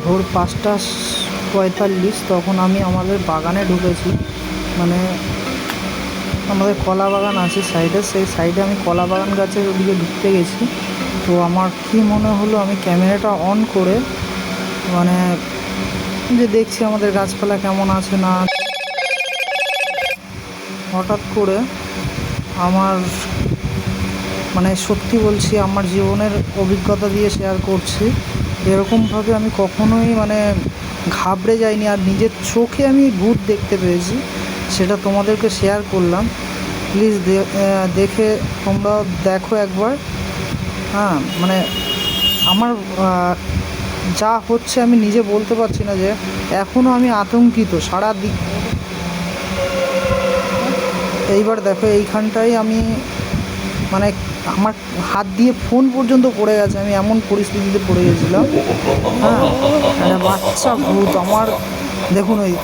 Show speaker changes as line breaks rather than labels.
ভোর 5:45 তখন আমি আমাদের বাগানে ঢুকেছি। মানে আমাদের কলা বাগান আছে সাইডে, সেই সাইডে আমি কলা বাগান গাছের ওদিকে ঢুকতে গেছি। তো আমার কি মনে হলো, আমি ক্যামেরাটা অন করে মানে যে দেখছি আমাদের গাছপালা কেমন আছে না আছে, হঠাৎ করে আমার মানে সত্যি বলছি, আমার জীবনের অভিজ্ঞতা দিয়ে শেয়ার করছি, এরকমভাবে আমি কখনোই মানে ঘাবড়ে যাইনি। আর নিজের চোখে আমি ভূত দেখতে পেয়েছি, সেটা তোমাদেরকে শেয়ার করলাম। প্লিজ দেখে তোমরা দেখো একবার। হ্যাঁ, মানে আমার যা হচ্ছে আমি নিজে বলতে পারছি না, যে এখনও আমি আতঙ্কিত সারা দিক। এইবার দেখো এইখানটায় আমি মানে আমার হাত দিয়ে ফোন পর্যন্ত পড়ে গেছে, আমি এমন পরিস্থিতিতে পড়ে গেছিলাম। হ্যাঁ, একটা বাচ্চা ভূত আমার, দেখুন ওই